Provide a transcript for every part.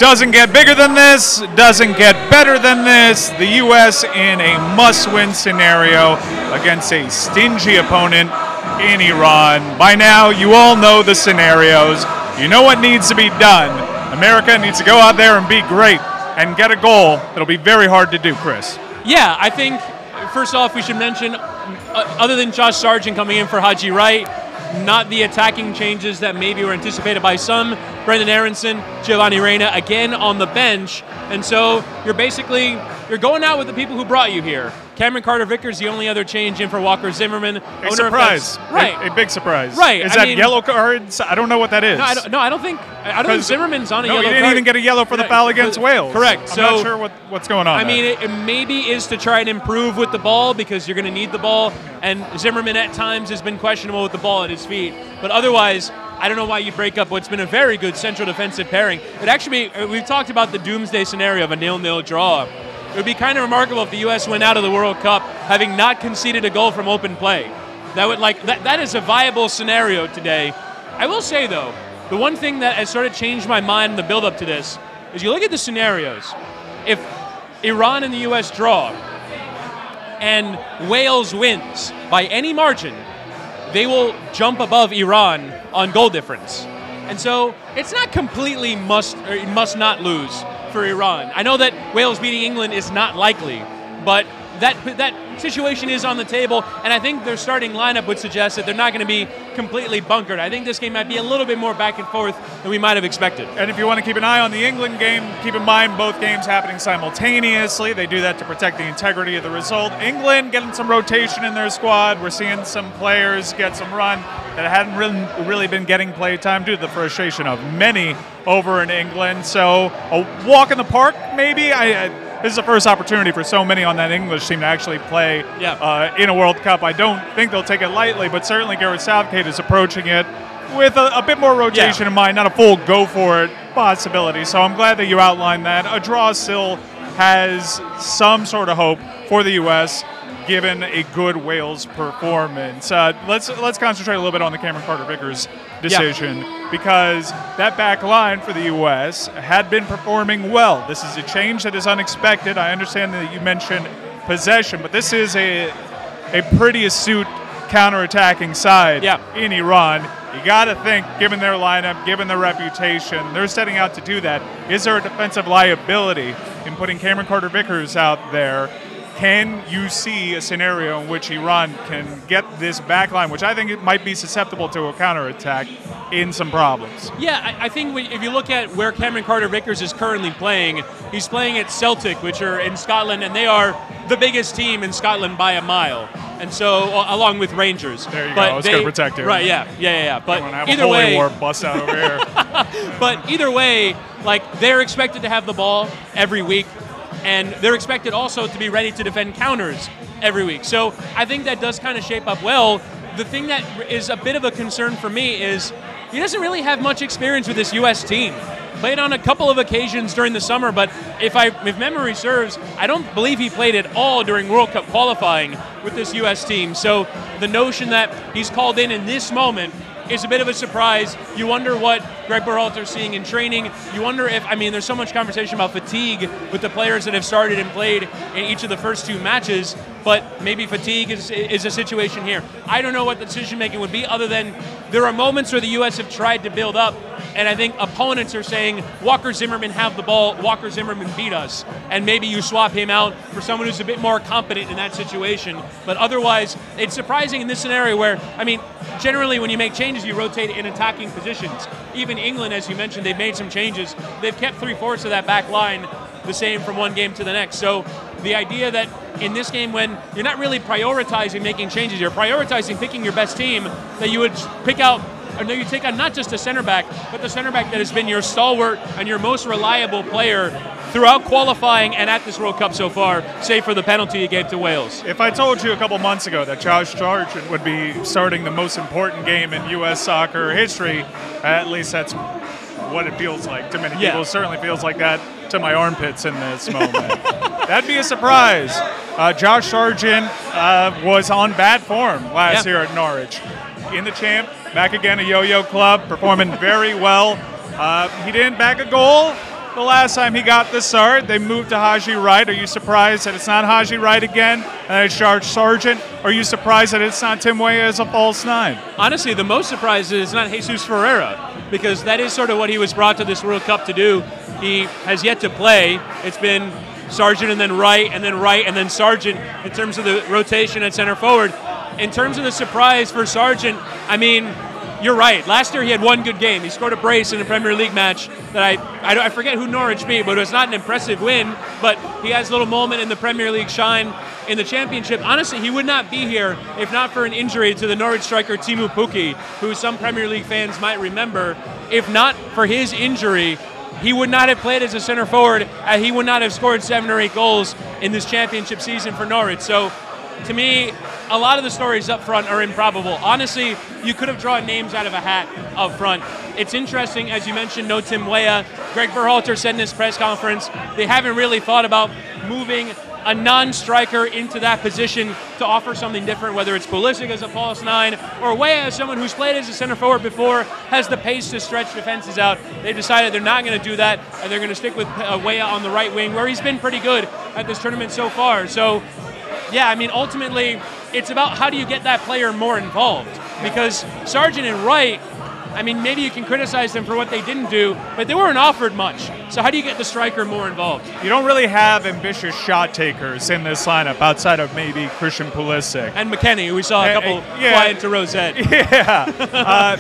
Doesn't get bigger than this, doesn't get better than this. The U.S. in a must-win scenario against a stingy opponent in Iran. By now, you all know the scenarios. You know what needs to be done. America needs to go out there and be great and get a goal that'll be very hard to do, Chris. Yeah, I think, first off, we should mention, other than Josh Sargent coming in for Haji Wright, not the attacking changes that maybe were anticipated by some. Brendan Aronson, Giovanni Reina, again on the bench. And so you're going out with the people who brought you here. Cameron Carter-Vickers, the only other change in for Walker Zimmerman. A surprise. Right. A big surprise. Right. Is that yellow cards? I don't know what that is. No, I don't think Zimmerman's on a yellow card. No, he didn't even get a yellow for the foul against Wales. Correct. I'm not sure what's going on. I mean, it maybe is to try and improve with the ball because you're going to need the ball. And Zimmerman at times has been questionable with the ball at his feet. But otherwise, I don't know why you break up what's been a very good central defensive pairing. It actually, we've talked about the doomsday scenario of a 0-0 draw. It would be kind of remarkable if the U.S. went out of the World Cup having not conceded a goal from open play. That is a viable scenario today. I will say, though, the one thing that has sort of changed my mind in the build-up to this is you look at the scenarios. If Iran and the U.S. draw and Wales wins by any margin, they will jump above Iran on goal difference. And so it's not completely must not lose for Iran. I know that Wales beating England is not likely, but that situation is on the table, and I think their starting lineup would suggest that they're not going to be completely bunkered. I think this game might be a little bit more back and forth than we might have expected. And if you want to keep an eye on the England game, keep in mind both games happening simultaneously. They do that to protect the integrity of the result. England getting some rotation in their squad. We're seeing some players get some run that hadn't really been getting play time due to the frustration of many over in England. So a walk in the park, maybe. This is the first opportunity for so many on that English team to actually play in a World Cup. I don't think they'll take it lightly, but certainly Gareth Southgate is approaching it with a bit more rotation in mind, not a full go-for-it possibility. So I'm glad that you outlined that. A draw still has some sort of hope for the U.S., given a good Wales performance. Let's concentrate a little bit on the Cameron Carter-Vickers decision because that back line for the U.S. had been performing well. This is a change that is unexpected. I understand that you mentioned possession, but this is a pretty astute counterattacking side in Iran. You got to think, given their lineup, given their reputation, they're setting out to do that. Is there a defensive liability in putting Cameron Carter-Vickers out there? Can you see a scenario in which Iran can get this back line, which I think it might be susceptible to a counterattack, in some problems? Yeah, I think if you look at where Cameron Carter-Vickers is currently playing, he's playing at Celtic, which are in Scotland, and they are the biggest team in Scotland by a mile. And so, along with Rangers. There you go. It's going to protect it. Right, yeah. But either way, war bust out over here. But either way, they're expected to have the ball every week. And they're expected also to be ready to defend counters every week. So I think that does kind of shape up well. The thing that is a bit of a concern for me is he doesn't really have much experience with this U.S. team. Played on a couple of occasions during the summer, but if memory serves, I don't believe he played at all during World Cup qualifying with this U.S. team. So the notion that he's called in this moment is a bit of a surprise. You wonder what Greg Berhalter's seeing in training. You wonder if, there's so much conversation about fatigue with the players that have started and played in each of the first two matches, but maybe fatigue is a situation here. I don't know what the decision-making would be other than there are moments where the U.S. have tried to build up, and I think opponents are saying, Walker Zimmerman have the ball, Walker Zimmerman beat us, and maybe you swap him out for someone who's a bit more competent in that situation. But otherwise, it's surprising in this scenario where, generally when you make changes, you rotate in attacking positions. Even England, as you mentioned, they've made some changes. They've kept 3/4 of that back line the same from one game to the next. So the idea that in this game, when you're not really prioritizing making changes, you're prioritizing picking your best team, that you would pick out, or no, you take on not just a center back, but the center back that has been your stalwart and your most reliable player throughout qualifying and at this World Cup so far, save for the penalty you gave to Wales. If I told you a couple months ago that Josh Sargent would be starting the most important game in U.S. soccer history, at least that's what it feels like to many people. It certainly feels like that to my armpits in this moment. That'd be a surprise. Josh Sargent was on bad form last year at Norwich. In the champ, back again, a yo-yo club, performing very well. He didn't back a goal. the last time he got the start, they moved to Haji Wright. Are you surprised that it's not Haji Wright again and it's George Sargent? Are you surprised that it's not Tim Weah as a false 9? Honestly, the most surprise is not Jesus Ferreira, because that is sort of what he was brought to this World Cup to do. He has yet to play. It's been Sargent and then Wright and then Wright and then Sargent in terms of the rotation at center forward. In terms of the surprise for Sargent, I mean, you're right. Last year he had one good game. He scored a brace in a Premier League match that I forget who Norwich beat, but it was not an impressive win. But he has a little moment in the Premier League shine in the Championship. Honestly, he would not be here if not for an injury to the Norwich striker Teemu Pukki, who some Premier League fans might remember. If not for his injury, he would not have played as a center forward, and he would not have scored 7 or 8 goals in this Championship season for Norwich. So, to me, a lot of the stories up front are improbable. Honestly, you could have drawn names out of a hat up front. It's interesting, as you mentioned, no Tim Weah. Greg Berhalter said in his press conference they haven't really thought about moving a non-striker into that position to offer something different, whether it's Pulisic as a false 9 or Weah as someone who's played as a center forward before, has the pace to stretch defenses out. They've decided they're not going to do that, and they're going to stick with Weah on the right wing, where he's been pretty good at this tournament so far. So, yeah, I mean, ultimately, it's about how do you get that player more involved. Because Sargent and Wright, I mean, maybe you can criticize them for what they didn't do, but they weren't offered much. So how do you get the striker more involved? You don't really have ambitious shot takers in this lineup outside of maybe Christian Pulisic. And McKennie, who we saw a couple fly into Rosette. Yeah.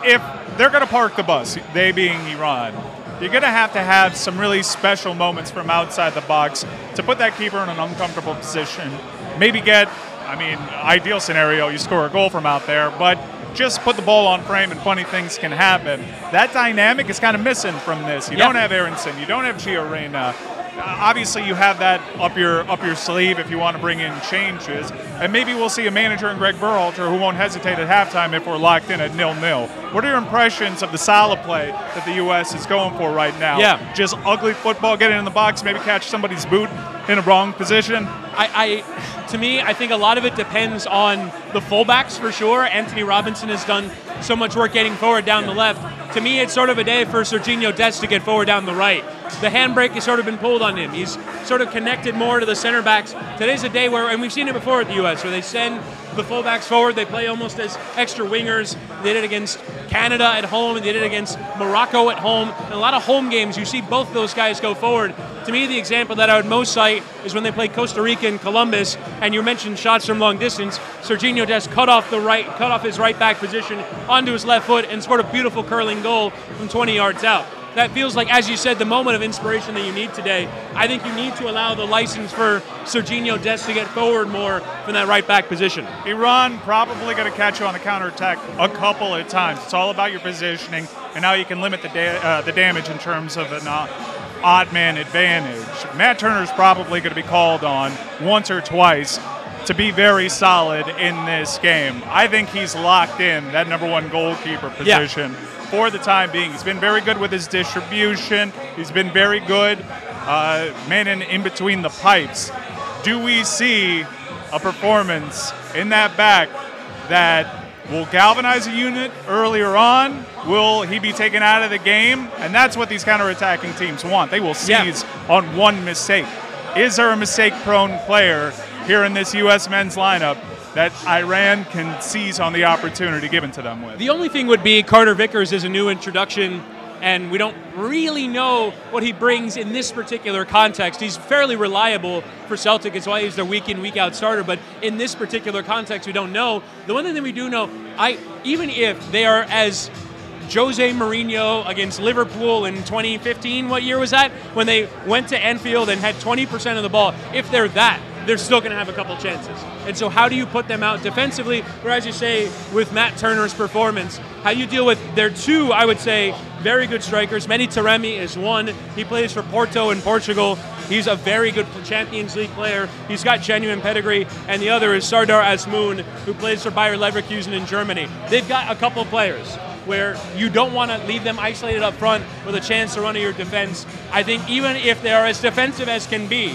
If they're going to park the bus, they being Iran, you're going to have some really special moments from outside the box to put that keeper in an uncomfortable position. Maybe get, I mean, ideal scenario, you score a goal from out there, but just put the ball on frame and funny things can happen. That dynamic is kind of missing from this. You don't have Aronson, you don't have Gio Reyna. Obviously, you have that up your sleeve if you want to bring in changes. And maybe we'll see a manager in Greg Berhalter who won't hesitate at halftime if we're locked in at 0-0. What are your impressions of the style of play that the U.S. is going for right now? Yeah. Just ugly football, get in the box, maybe catch somebody's boot in a wrong position? To me, I think a lot of it depends on the fullbacks for sure. Anthony Robinson has done so much work getting forward down the left. To me, it's sort of a day for Sergiño Dest to get forward down the right. The handbrake has sort of been pulled on him. He's sort of connected more to the center backs. Today's a day where, and we've seen it before at the U.S., where they send the fullbacks forward. They play almost as extra wingers. They did it against Canada at home, and they did it against Morocco at home. In a lot of home games, you see both those guys go forward. To me, the example that I would most cite is when they played Costa Rica and Columbus, and you mentioned shots from long distance. Sergiño Dest cut off his right back position onto his left foot and scored a beautiful curling goal from 20 yards out. That feels like, as you said, the moment of inspiration that you need today. I think you need to allow the license for Sergiño Dest to get forward more from that right back position. Iran probably going to catch you on the counterattack a couple of times. It's all about your positioning and how you can limit the damage in terms of an odd man advantage. Matt Turner's probably going to be called on once or twice to be very solid in this game. I think he's locked in that number 1 goalkeeper position. Yeah. For the time being. He's been very good with his distribution. He's been very good manning in between the pipes. Do we see a performance in that back that will galvanize a unit earlier on? Will he be taken out of the game? And that's what these counterattacking teams want. They will seize on one mistake. Is there a mistake-prone player here in this U.S. men's lineup that Iran can seize on the opportunity given to them with? The only thing would be Carter Vickers is a new introduction, and we don't really know what he brings in this particular context. He's fairly reliable for Celtic. It's why he's their week-in, week-out starter, but in this particular context, we don't know. The one thing that we do know, even if they are as Jose Mourinho against Liverpool in 2015, what year was that? When they went to Anfield and had 20% of the ball. If they're that, they're still going to have a couple chances. And so how do you put them out defensively, or as you say, with Matt Turner's performance, how you deal with their 2, I would say, very good strikers. Mehdi Taremi is one. He plays for Porto in Portugal. He's a very good Champions League player. He's got genuine pedigree. And the other is Sardar Azmoun, who plays for Bayer Leverkusen in Germany. They've got a couple players where you don't want to leave them isolated up front with a chance to run at your defense. I think even if they are as defensive as can be,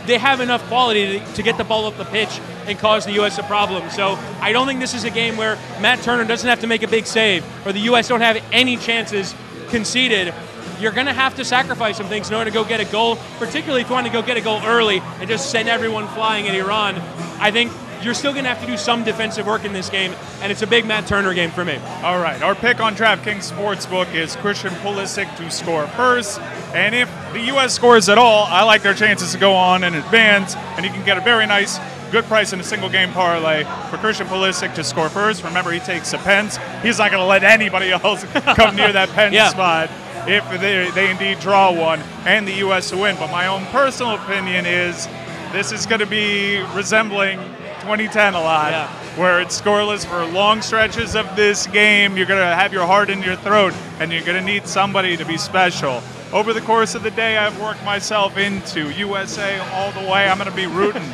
they have enough quality to get the ball up the pitch and cause the U.S. a problem. So I don't think this is a game where Matt Turner doesn't have to make a big save or the U.S. don't have any chances conceded. you're going to have to sacrifice some things in order to go get a goal, particularly if you want to go get a goal early and just send everyone flying at Iran. I think you're still going to have to do some defensive work in this game, and it's a big Matt Turner game for me. All right, our pick on DraftKings Sportsbook is Christian Pulisic to score first, and if the U.S. scores at all, I like their chances to go on and advance, and you can get a very nice, good price in a single-game parlay for Christian Pulisic to score first. Remember, he takes a pence. He's not going to let anybody else come near that pence spot if they indeed draw one, and the U.S. to win. But my own personal opinion is this is going to be resembling 2010 a lot, where it's scoreless for long stretches of this game. You're going to have your heart in your throat, and you're going to need somebody to be special. Over the course of the day, I've worked myself into USA all the way. I'm going to be rooting,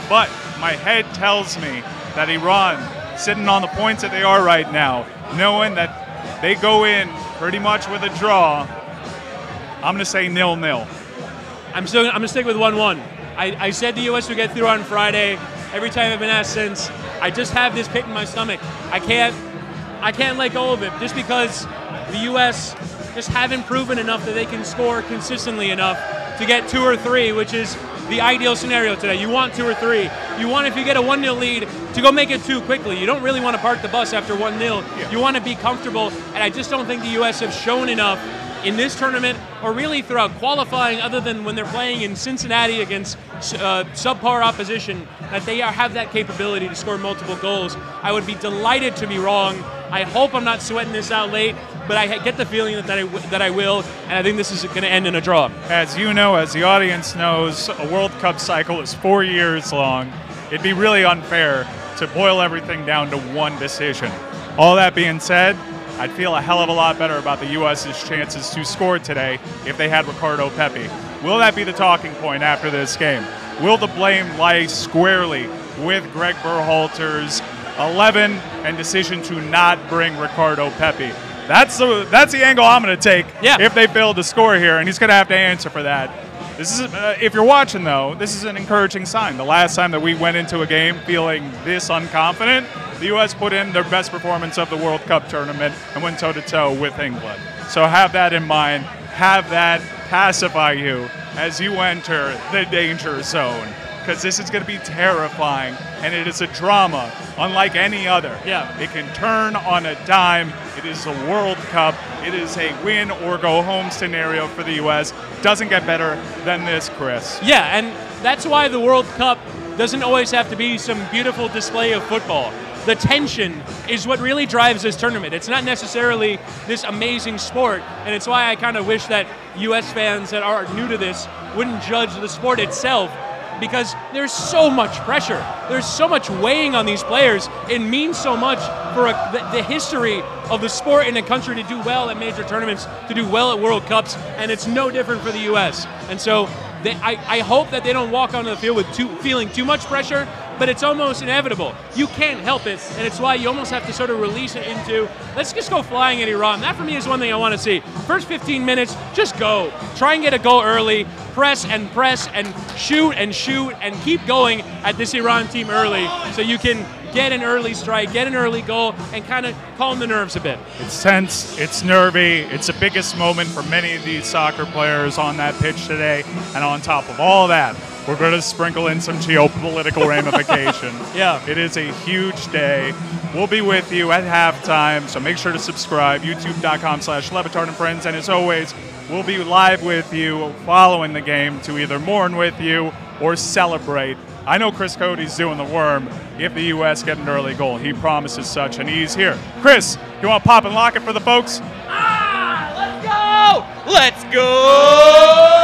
but my head tells me that Iran, sitting on the points that they are right now, knowing that they go in pretty much with a draw, I'm going to say 0-0. I'm going to stick with 1-1. I said the U.S. would get through on Friday. Every time I've been asked since, I just have this pit in my stomach. I can't let go of it just because the U.S. just haven't proven enough that they can score consistently enough to get 2 or 3, which is the ideal scenario today. You want 2 or 3. You want, if you get a 1-0 lead, to go make it 2 quickly. You don't really want to park the bus after 1-0. Yeah. You want to be comfortable, and I just don't think the U.S. have shown enough in this tournament, or really throughout qualifying, other than when they're playing in Cincinnati against subpar opposition, that they have that capability to score multiple goals. I would be delighted to be wrong. I hope I'm not sweating this out late, but I get the feeling that I will, and I think this is going to end in a draw. As you know, as the audience knows, a World Cup cycle is 4 years long. It'd be really unfair to boil everything down to one decision. All that being said, I'd feel a hell of a lot better about the U.S.'s chances to score today if they had Ricardo Pepi. Will that be the talking point after this game? Will the blame lie squarely with Greg Berhalter's 11 and decision to not bring Ricardo Pepi? That's the angle I'm going to take if they fail to score here, and he's going to have to answer for that. This is, if you're watching, though, this is an encouraging sign. The last time that we went into a game feeling this unconfident, the U.S. put in their best performance of the World Cup tournament and went toe-to-toe with England. So have that in mind. Have that pacify you as you enter the danger zone, because this is going to be terrifying, and it is a drama unlike any other. Yeah. It can turn on a dime. It is a World Cup. It is a win or go home scenario for the U.S. Doesn't get better than this, Chris. Yeah, and that's why the World Cup doesn't always have to be some beautiful display of football. The tension is what really drives this tournament. It's not necessarily this amazing sport, and it's why I kind of wish that U.S. fans that are new to this wouldn't judge the sport itself, because there's so much pressure. There's so much weighing on these players. It means so much for the history of the sport in a country to do well at major tournaments, to do well at World Cups, and it's no different for the U.S. And so I hope that they don't walk onto the field with feeling too much pressure, but it's almost inevitable. You can't help it, and it's why you almost have to sort of release it into, let's just go flying at Iran. That, for me, is one thing I want to see. First 15 minutes, just go. Try and get a goal early. Press and shoot and keep going at this Iran team early, so you can get an early strike, get an early goal, and kind of calm the nerves a bit. It's tense, it's nervy, it's the biggest moment for many of these soccer players on that pitch today, and on top of all that, we're going to sprinkle in some geopolitical ramification. Yeah. It is a huge day. We'll be with you at halftime, so make sure to subscribe, youtube.com/LeBatard and Friends, and as always, we'll be live with you following the game to either mourn with you or celebrate. I know Chris Cody's doing the worm if the U.S. get an early goal. He promises such, and he's here. Chris, you want to pop and lock it for the folks? Let's go! Let's go!